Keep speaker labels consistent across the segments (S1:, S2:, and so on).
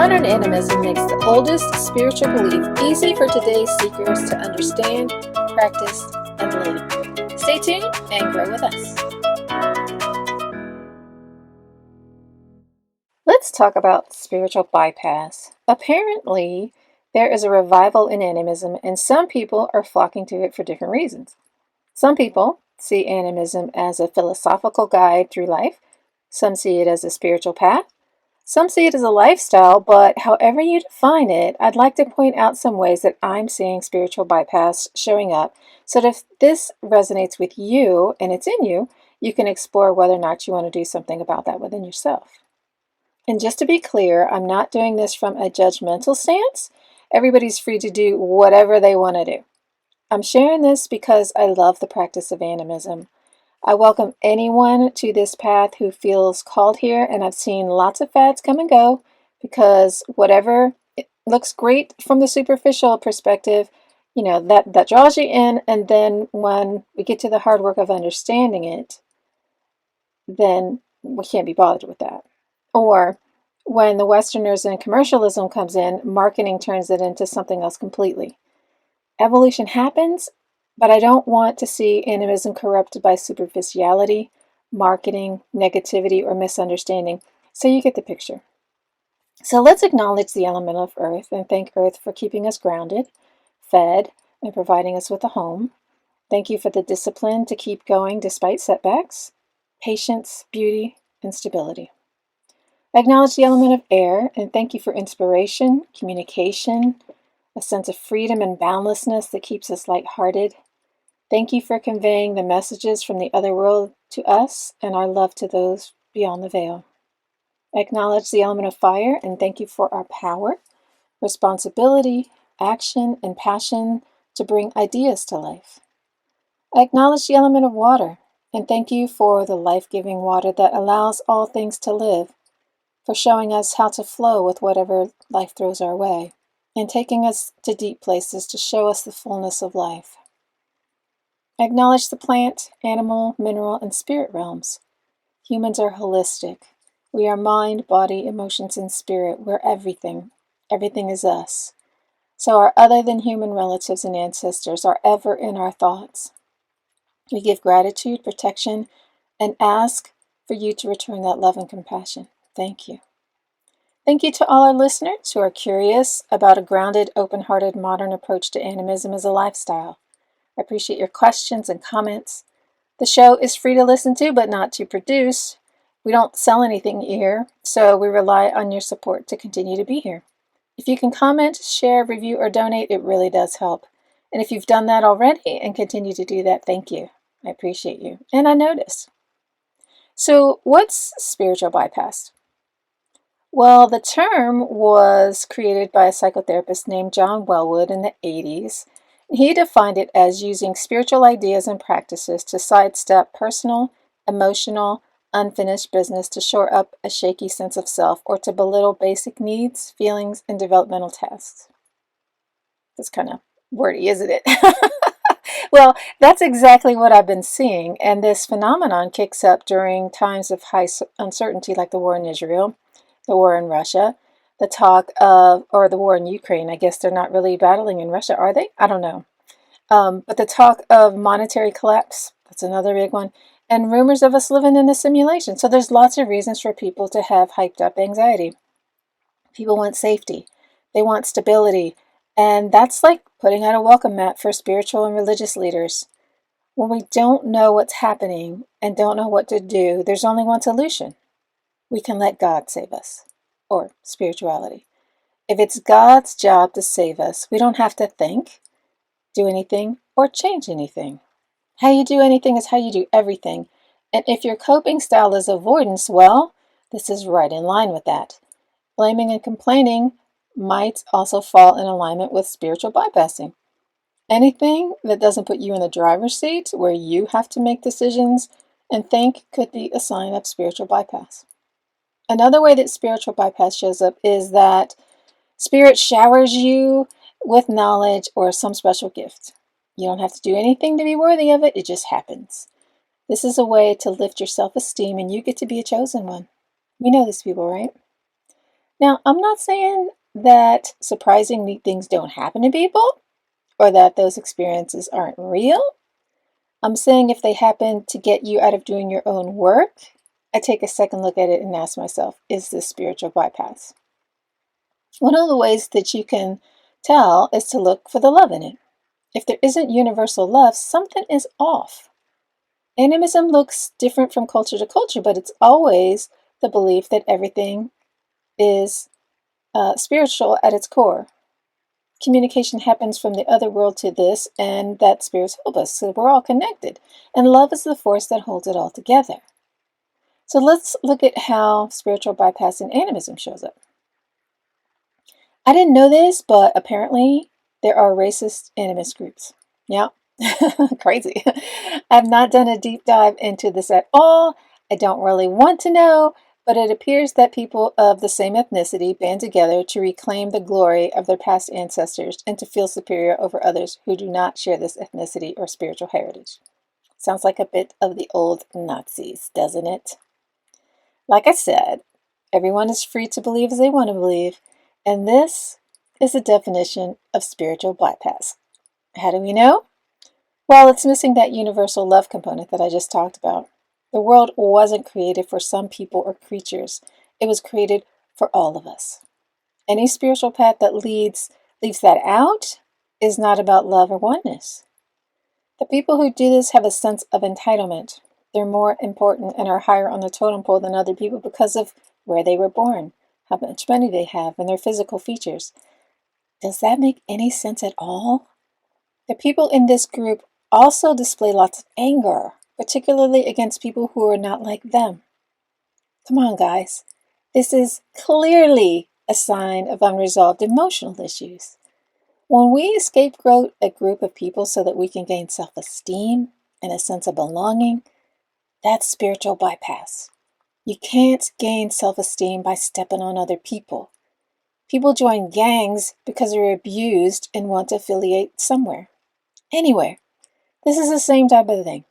S1: Modern Animism makes the oldest spiritual belief easy for today's seekers to understand, practice, and live. Stay tuned and grow with us. Let's talk about spiritual bypass. Apparently, there is a revival in animism, and some people are flocking to it for different reasons. Some people see animism as a philosophical guide through life. Some see it as a spiritual path. Some see it as a lifestyle, but however you define it, I'd like to point out some ways that I'm seeing spiritual bypass showing up, so that if this resonates with you and it's in you, you can explore whether or not you want to do something about that within yourself. And just to be clear, I'm not doing this from a judgmental stance. Everybody's free to do whatever they want to do. I'm sharing this because I love the practice of animism. I welcome anyone to this path who feels called here, and I've seen lots of fads come and go because whatever looks great from the superficial perspective, that draws you in, and then when we get to the hard work of understanding it, then we can't be bothered with that. Or when the Westerners and commercialism comes in, marketing turns it into something else completely. Evolution happens, but I don't want to see animism corrupted by superficiality, marketing, negativity, or misunderstanding. So you get the picture. So let's acknowledge the element of Earth and thank Earth for keeping us grounded, fed, and providing us with a home. Thank you for the discipline to keep going despite setbacks, patience, beauty, and stability. Acknowledge the element of air and thank you for inspiration, communication, a sense of freedom and boundlessness that keeps us lighthearted. Thank you for conveying the messages from the other world to us and our love to those beyond the veil. Acknowledge the element of fire and thank you for our power, responsibility, action, and passion to bring ideas to life. Acknowledge the element of water and thank you for the life-giving water that allows all things to live, for showing us how to flow with whatever life throws our way, and taking us to deep places to show us the fullness of life. Acknowledge the plant, animal, mineral, and spirit realms. Humans are holistic. We are mind, body, emotions, and spirit. We're everything. Everything is us. So our other than human relatives and ancestors are ever in our thoughts. We give gratitude, protection, and ask for you to return that love and compassion. Thank you. Thank you to all our listeners who are curious about a grounded, open-hearted, modern approach to animism as a lifestyle. I appreciate your questions and comments. The show is free to listen to, but not to produce. We don't sell anything here, so we rely on your support to continue to be here. If you can comment, share, review, or donate, it really does help. And if you've done that already and continue to do that, thank you. I appreciate you. And I notice. So what's spiritual bypass? Well, the term was created by a psychotherapist named John Welwood in the 80s. He defined it as using spiritual ideas and practices to sidestep personal, emotional, unfinished business to shore up a shaky sense of self or to belittle basic needs, feelings, and developmental tasks. That's kind of wordy, isn't it? Well, that's exactly what I've been seeing, and this phenomenon kicks up during times of high uncertainty like the war in Israel, the war in Russia, the talk of, or the war in Ukraine. I guess they're not really battling in Russia, are they? I don't know. But the talk of monetary collapse, that's another big one, and rumors of us living in a simulation. So there's lots of reasons for people to have hyped up anxiety. People want safety. They want stability. And that's like putting out a welcome mat for spiritual and religious leaders. When we don't know what's happening and don't know what to do, there's only one solution. We can let God save us, or spirituality. If it's God's job to save us, we don't have to think, do anything, or change anything. How you do anything is how you do everything. And if your coping style is avoidance, well, this is right in line with that. Blaming and complaining might also fall in alignment with spiritual bypassing. Anything that doesn't put you in the driver's seat where you have to make decisions and think could be a sign of spiritual bypass. Another way that spiritual bypass shows up is that Spirit showers you with knowledge or some special gift. You don't have to do anything to be worthy of it, it just happens. This is a way to lift your self-esteem and you get to be a chosen one. We know these people, right? Now, I'm not saying that surprising neat things don't happen to people or that those experiences aren't real. I'm saying if they happen to get you out of doing your own work, I take a second look at it and ask myself, is this spiritual bypass? One of the ways that you can tell is to look for the love in it. If there isn't universal love, something is off. Animism looks different from culture to culture, but it's always the belief that everything is spiritual at its core. Communication happens from the other world to this, and that spirits help us, so we're all connected. And love is the force that holds it all together. So let's look at how spiritual bypass in animism shows up. I didn't know this, but apparently there are racist animist groups. Yeah, crazy. I've not done a deep dive into this at all. I don't really want to know, but it appears that people of the same ethnicity band together to reclaim the glory of their past ancestors and to feel superior over others who do not share this ethnicity or spiritual heritage. Sounds like a bit of the old Nazis, doesn't it? Like I said, everyone is free to believe as they want to believe, and this is the definition of spiritual bypass. How do we know? Well, it's missing that universal love component that I just talked about. The world wasn't created for some people or creatures. It was created for all of us. Any spiritual path that leaves that out is not about love or oneness. The people who do this have a sense of entitlement. They're more important and are higher on the totem pole than other people because of where they were born, how much money they have, and their physical features. Does that make any sense at all? The people in this group also display lots of anger, particularly against people who are not like them. Come on, guys. This is clearly a sign of unresolved emotional issues. When we scapegoat a group of people so that we can gain self-esteem and a sense of belonging, that's spiritual bypass. You can't gain self-esteem by stepping on other people. People join gangs because they're abused and want to affiliate somewhere. Anywhere. This is the same type of thing.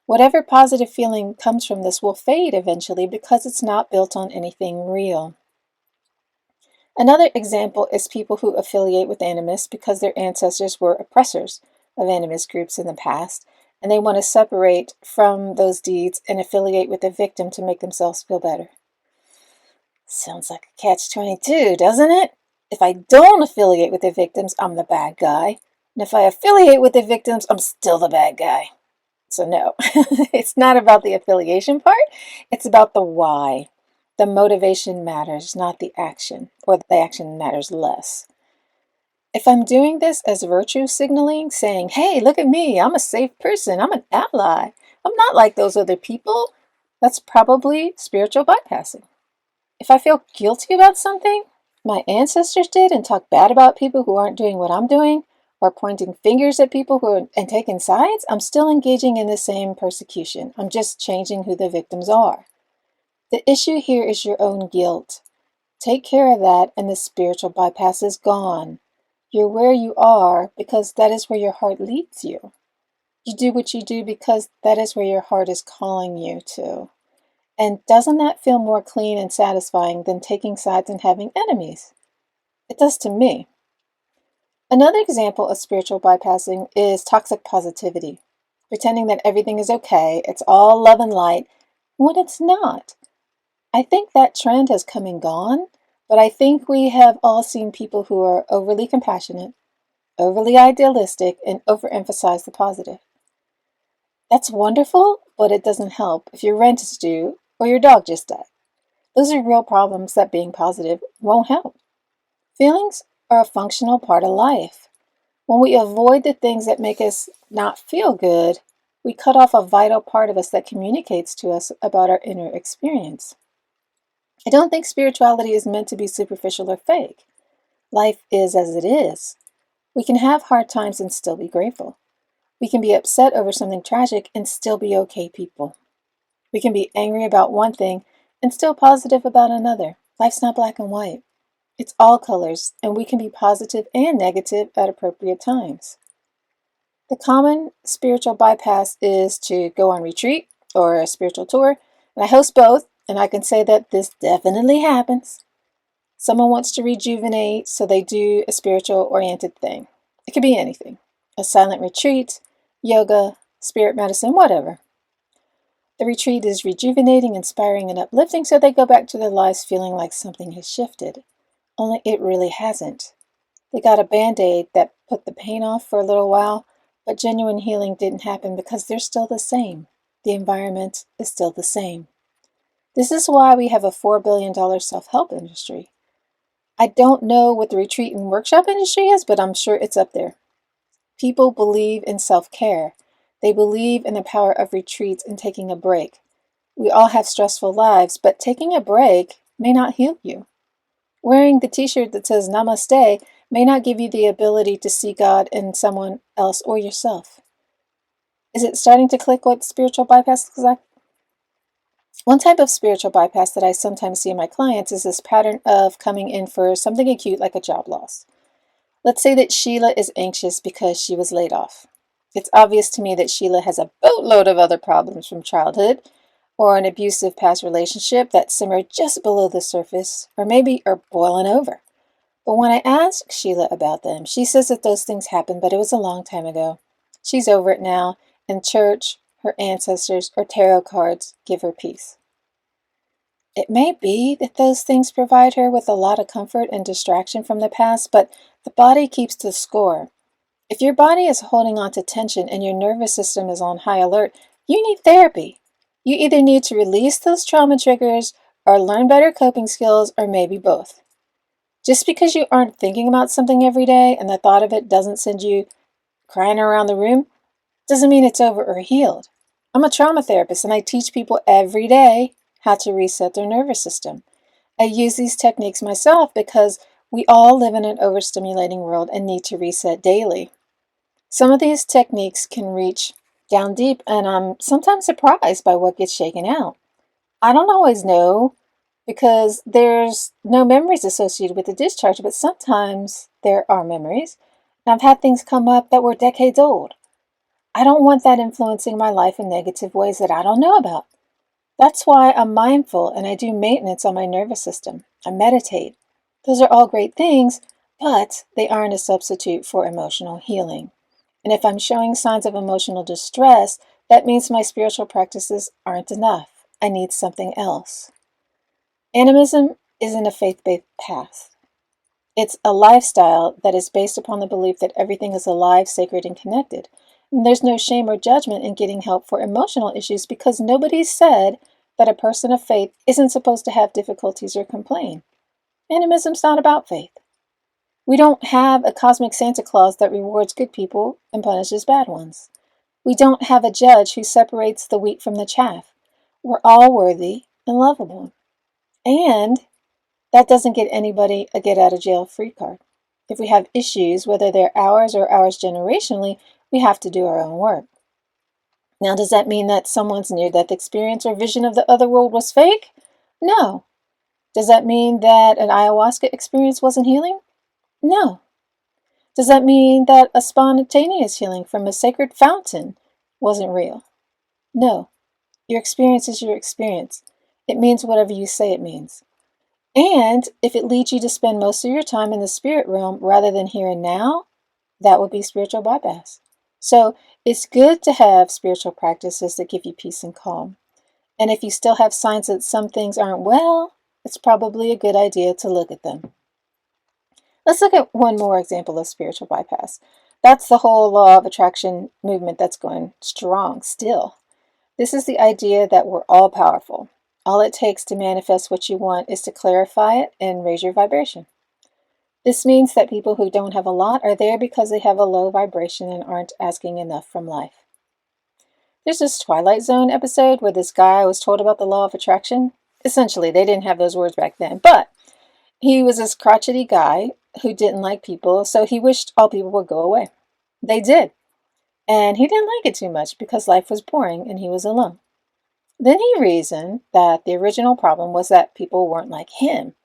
S1: Whatever positive feeling comes from this will fade eventually because it's not built on anything real. Another example is people who affiliate with animists because their ancestors were oppressors of animist groups in the past, and they want to separate from those deeds and affiliate with the victim to make themselves feel better. Sounds like a catch-22, doesn't it? If I don't affiliate with the victims, I'm the bad guy. And if I affiliate with the victims, I'm still the bad guy. So no, it's not about the affiliation part. It's about the why. The motivation matters, not the action, or the action matters less. If I'm doing this as virtue signaling, saying, hey, look at me, I'm a safe person, I'm an ally, I'm not like those other people, that's probably spiritual bypassing. If I feel guilty about something my ancestors did and talk bad about people who aren't doing what I'm doing, or pointing fingers at people and taking sides, I'm still engaging in the same persecution. I'm just changing who the victims are. The issue here is your own guilt. Take care of that and the spiritual bypass is gone. You're where you are because that is where your heart leads you. You do what you do because that is where your heart is calling you to. And doesn't that feel more clean and satisfying than taking sides and having enemies? It does to me. Another example of spiritual bypassing is toxic positivity, pretending that everything is okay, it's all love and light, when it's not. I think that trend has come and gone, but I think we have all seen people who are overly compassionate, overly idealistic, and overemphasize the positive. That's wonderful, but it doesn't help if your rent is due or your dog just died. Those are real problems that being positive won't help. Feelings are a functional part of life. When we avoid the things that make us not feel good, we cut off a vital part of us that communicates to us about our inner experience. I don't think spirituality is meant to be superficial or fake. Life is as it is. We can have hard times and still be grateful. We can be upset over something tragic and still be okay people. We can be angry about one thing and still positive about another. Life's not black and white. It's all colors, and we can be positive and negative at appropriate times. The common spiritual bypass is to go on retreat or a spiritual tour, and I host both, and I can say that this definitely happens. Someone wants to rejuvenate, so they do a spiritual-oriented thing. It could be anything. A silent retreat, yoga, spirit medicine, whatever. The retreat is rejuvenating, inspiring, and uplifting, so they go back to their lives feeling like something has shifted. Only it really hasn't. They got a band-aid that put the pain off for a little while, but genuine healing didn't happen because they're still the same. The environment is still the same. This is why we have a $4 billion self-help industry. I don't know what the retreat and workshop industry is, but I'm sure it's up there. People believe in self-care. They believe in the power of retreats and taking a break. We all have stressful lives, but taking a break may not heal you. Wearing the t-shirt that says Namaste may not give you the ability to see God in someone else or yourself. Is it starting to click what spiritual bypass looks like? One type of spiritual bypass that I sometimes see in my clients is this pattern of coming in for something acute like a job loss. Let's say that Sheila is anxious because she was laid off. It's obvious to me that Sheila has a boatload of other problems from childhood, or an abusive past relationship that simmered just below the surface, or maybe are boiling over. But when I ask Sheila about them, she says that those things happened, but it was a long time ago. She's over it now, and church, her ancestors, or tarot cards give her peace. It may be that those things provide her with a lot of comfort and distraction from the past, but the body keeps the score. If your body is holding on to tension and your nervous system is on high alert, you need therapy. You either need to release those trauma triggers or learn better coping skills, or maybe both. Just because you aren't thinking about something every day and the thought of it doesn't send you crying around the room doesn't mean it's over or healed. I'm a trauma therapist and I teach people every day how to reset their nervous system. I use these techniques myself because we all live in an overstimulating world and need to reset daily. Some of these techniques can reach down deep, and I'm sometimes surprised by what gets shaken out. I don't always know because there's no memories associated with the discharge, but sometimes there are memories. And I've had things come up that were decades old. I don't want that influencing my life in negative ways that I don't know about. That's why I'm mindful and I do maintenance on my nervous system. I meditate. Those are all great things, but they aren't a substitute for emotional healing. And if I'm showing signs of emotional distress, that means my spiritual practices aren't enough. I need something else. Animism isn't a faith-based path. It's a lifestyle that is based upon the belief that everything is alive, sacred, and connected. And there's no shame or judgment in getting help for emotional issues because nobody said that a person of faith isn't supposed to have difficulties or complain. Animism's not about faith. We don't have a cosmic Santa Claus that rewards good people and punishes bad ones. We don't have a judge who separates the wheat from the chaff. We're all worthy and lovable. And that doesn't get anybody a get-out-of-jail-free card. If we have issues, whether they're ours or ours generationally, we have to do our own work. Now, does that mean that someone's near-death experience or vision of the other world was fake? No. Does that mean that an ayahuasca experience wasn't healing? No. Does that mean that a spontaneous healing from a sacred fountain wasn't real? No. Your experience is your experience. It means whatever you say it means. And if it leads you to spend most of your time in the spirit realm rather than here and now, that would be spiritual bypass. So it's good to have spiritual practices that give you peace and calm. And if you still have signs that some things aren't well, it's probably a good idea to look at them. Let's look at one more example of spiritual bypass. That's the whole law of attraction movement that's going strong still. This is the idea that we're all powerful. All it takes to manifest what you want is to clarify it and raise your vibration. This means that people who don't have a lot are there because they have a low vibration and aren't asking enough from life. There's this Twilight Zone episode where this guy was told about the law of attraction. Essentially, they didn't have those words back then, but he was this crotchety guy who didn't like people, so he wished all people would go away. They did. And he didn't like it too much because life was boring and he was alone. Then he reasoned that the original problem was that people weren't like him.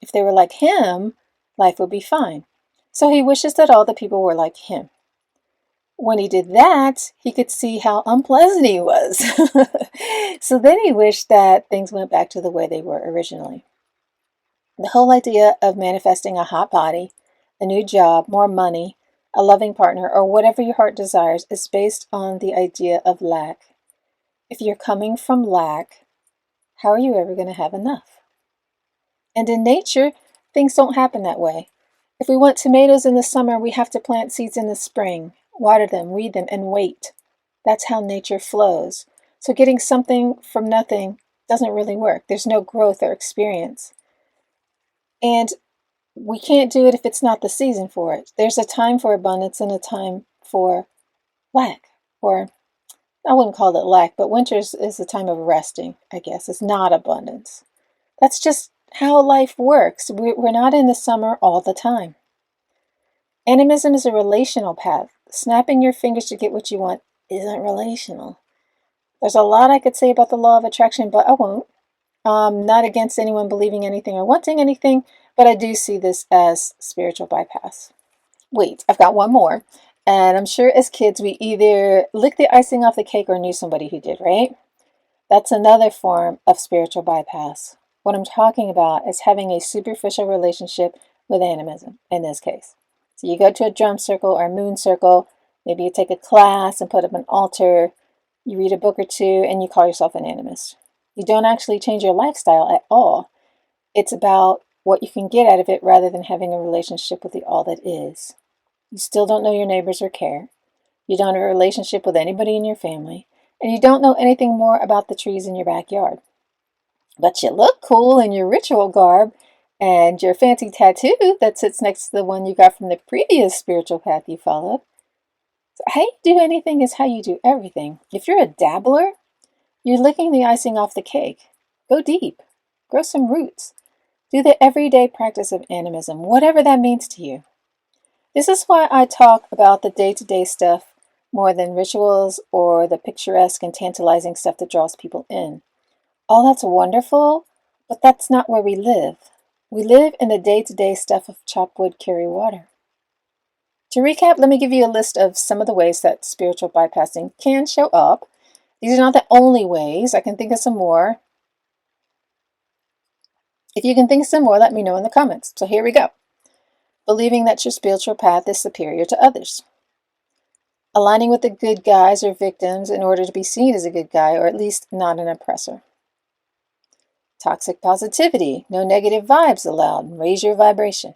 S1: If they were like him, life would be fine. So he wishes that all the people were like him. When he did that, he could see how unpleasant he was. So then he wished that things went back to the way they were originally. The whole idea of manifesting a hot body, a new job, more money, a loving partner, or whatever your heart desires is based on the idea of lack. If you're coming from lack, how are you ever going to have enough? And in nature, things don't happen that way. If we want tomatoes in the summer, we have to plant seeds in the spring, water them, weed them, and wait. That's how nature flows. So getting something from nothing doesn't really work. There's no growth or experience. And we can't do it if it's not the season for it. There's a time for abundance and a time for lack. Or I wouldn't call it lack, but winter is a time of resting, I guess. It's not abundance. That's just how life works. We're not in the summer all the time. Animism is a relational path. Snapping your fingers to get what you want isn't relational. There's a lot I could say about the law of attraction, but I won't. Not against anyone believing anything or wanting anything, but I do see this as spiritual bypass. Wait, I've got one more. And I'm sure as kids we either licked the icing off the cake or knew somebody who did, right? That's another form of spiritual bypass. What I'm talking about is having a superficial relationship with animism in this case. So you go to a drum circle or a moon circle, maybe you take a class and put up an altar, you read a book or two, and you call yourself an animist. You don't actually change your lifestyle at all. It's about what you can get out of it rather than having a relationship with the all that is. You still don't know your neighbors or care. You don't have a relationship with anybody in your family. And you don't know anything more about the trees in your backyard. But you look cool in your ritual garb and your fancy tattoo that sits next to the one you got from the previous spiritual path you followed. So how you do anything is how you do everything. If you're a dabbler, you're licking the icing off the cake. Go deep. Grow some roots. Do the everyday practice of animism, whatever that means to you. This is why I talk about the day-to-day stuff more than rituals or the picturesque and tantalizing stuff that draws people in. All that's wonderful, but that's not where we live. We live in the day-to-day stuff of chop wood, carry water. To recap, let me give you a list of some of the ways that spiritual bypassing can show up. These are not the only ways. I can think of some more. If you can think of some more, let me know in the comments. So here we go. Believing that your spiritual path is superior to others. Aligning with the good guys or victims in order to be seen as a good guy, or at least not an oppressor. Toxic positivity. No negative vibes allowed. Raise your vibration.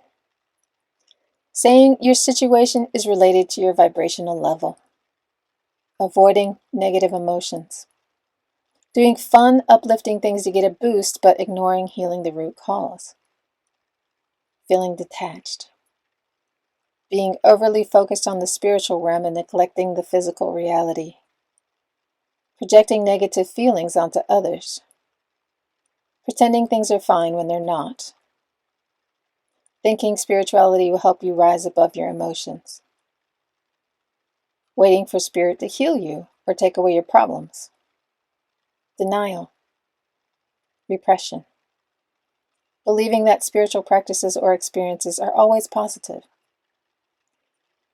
S1: Saying your situation is related to your vibrational level. Avoiding negative emotions. Doing fun, uplifting things to get a boost, but ignoring healing the root cause. Feeling detached. Being overly focused on the spiritual realm and neglecting the physical reality. Projecting negative feelings onto others. Pretending things are fine when they're not. Thinking spirituality will help you rise above your emotions. Waiting for spirit to heal you or take away your problems. Denial. Repression. Believing that spiritual practices or experiences are always positive.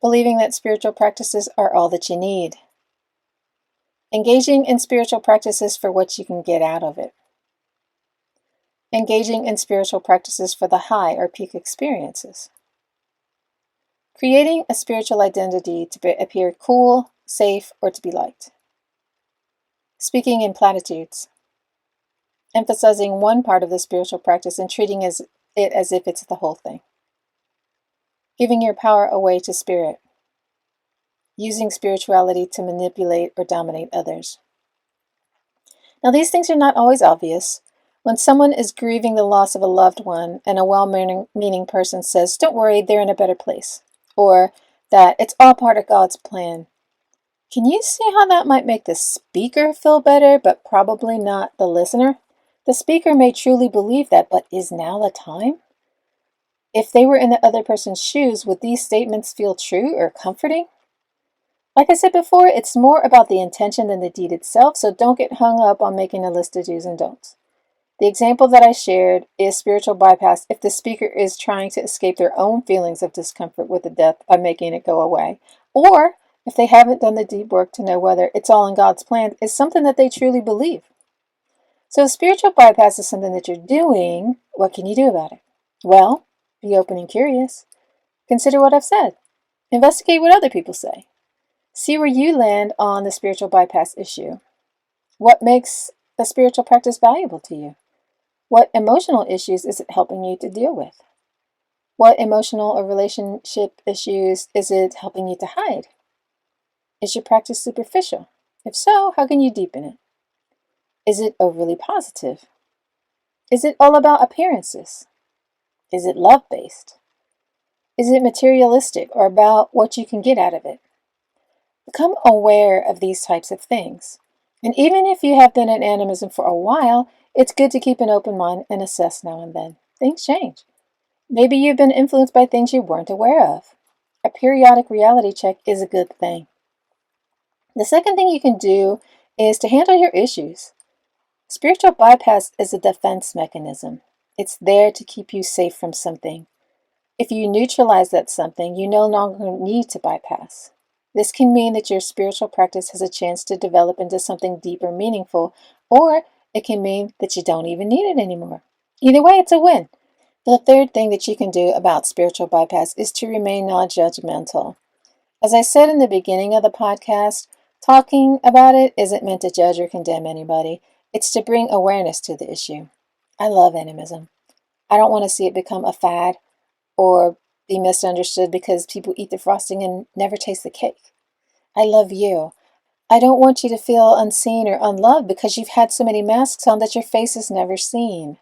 S1: Believing that spiritual practices are all that you need. Engaging in spiritual practices for what you can get out of it. Engaging in spiritual practices for the high or peak experiences. Creating a spiritual identity to appear cool, safe, or to be liked. Speaking in platitudes. Emphasizing one part of the spiritual practice and treating it as if it's the whole thing. Giving your power away to spirit. Using spirituality to manipulate or dominate others. Now, these things are not always obvious. When someone is grieving the loss of a loved one and a well-meaning person says, "Don't worry, they're in a better place," or that it's all part of God's plan, can you see how that might make the speaker feel better, but probably not the listener? The speaker may truly believe that, but is now the time? If they were in the other person's shoes, would these statements feel true or comforting? Like I said before, it's more about the intention than the deed itself, so don't get hung up on making a list of do's and don'ts. The example that I shared is spiritual bypass if the speaker is trying to escape their own feelings of discomfort with the death by making it go away, or if they haven't done the deep work to know whether it's all in God's plan is something that they truly believe. So if spiritual bypass is something that you're doing, what can you do about it? Well, be open and curious. Consider what I've said. Investigate what other people say. See where you land on the spiritual bypass issue. What makes a spiritual practice valuable to you? What emotional issues is it helping you to deal with? What emotional or relationship issues is it helping you to hide? Is your practice superficial? If so, how can you deepen it? Is it overly positive? Is it all about appearances? Is it love-based? Is it materialistic or about what you can get out of it? Become aware of these types of things. And even if you have been in animism for a while, it's good to keep an open mind and assess now and then. Things change. Maybe you've been influenced by things you weren't aware of. A periodic reality check is a good thing. The second thing you can do is to handle your issues. Spiritual bypass is a defense mechanism. It's there to keep you safe from something. If you neutralize that something, you no longer need to bypass. This can mean that your spiritual practice has a chance to develop into something deeper, meaningful, or it can mean that you don't even need it anymore. Either way, it's a win. The third thing that you can do about spiritual bypass is to remain non-judgmental. As I said in the beginning of the podcast, talking about it isn't meant to judge or condemn anybody. It's to bring awareness to the issue. I love animism. I don't want to see it become a fad or be misunderstood because people eat the frosting and never taste the cake. I love you. I don't want you to feel unseen or unloved because you've had so many masks on that your face is never seen.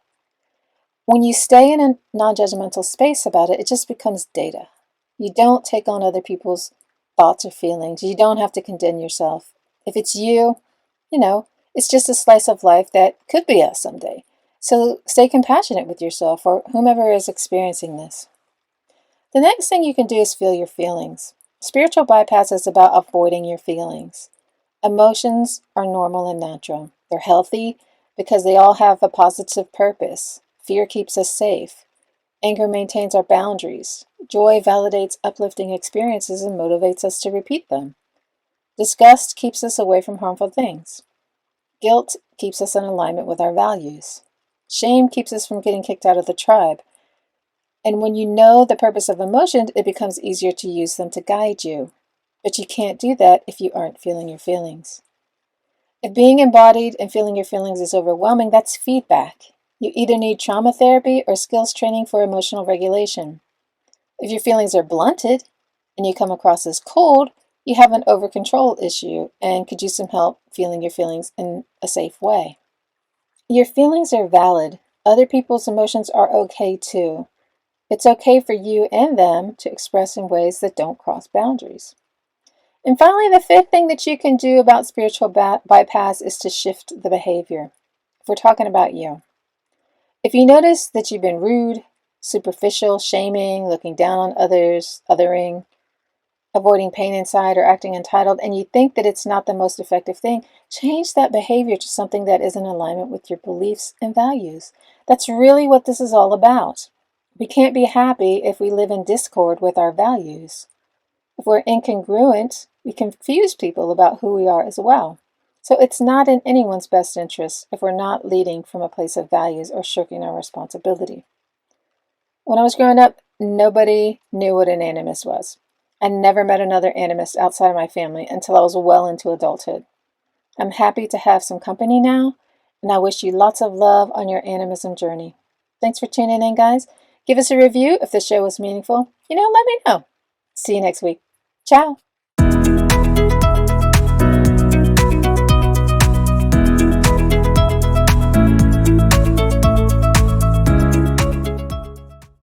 S1: When you stay in a non-judgmental space about it, it just becomes data. You don't take on other people's thoughts or feelings. You don't have to condemn yourself. If it's you, it's just a slice of life that could be us someday. So stay compassionate with yourself or whomever is experiencing this. The next thing you can do is feel your feelings. Spiritual bypass is about avoiding your feelings. Emotions are normal and natural. They're healthy because they all have a positive purpose. Fear keeps us safe. Anger maintains our boundaries. Joy validates uplifting experiences and motivates us to repeat them. Disgust keeps us away from harmful things. Guilt keeps us in alignment with our values. Shame keeps us from getting kicked out of the tribe. And when you know the purpose of emotions, it becomes easier to use them to guide you. But you can't do that if you aren't feeling your feelings. If being embodied and feeling your feelings is overwhelming, that's feedback. You either need trauma therapy or skills training for emotional regulation. If your feelings are blunted and you come across as cold, you have an over-control issue and could use some help feeling your feelings in a safe way. Your feelings are valid. Other people's emotions are okay too. It's okay for you and them to express in ways that don't cross boundaries. And finally, the fifth thing that you can do about spiritual bypass is to shift the behavior. If we're talking about you. If you notice that you've been rude, superficial, shaming, looking down on others, othering, avoiding pain inside, or acting entitled, and you think that it's not the most effective thing, change that behavior to something that is in alignment with your beliefs and values. That's really what this is all about. We can't be happy if we live in discord with our values. If we're incongruent, we confuse people about who we are as well. So it's not in anyone's best interest if we're not leading from a place of values or shirking our responsibility. When I was growing up, nobody knew what an animist was. I never met another animist outside of my family until I was well into adulthood. I'm happy to have some company now, and I wish you lots of love on your animism journey. Thanks for tuning in, guys. Give us a review if the show was meaningful. Let me know. See you next week. Ciao.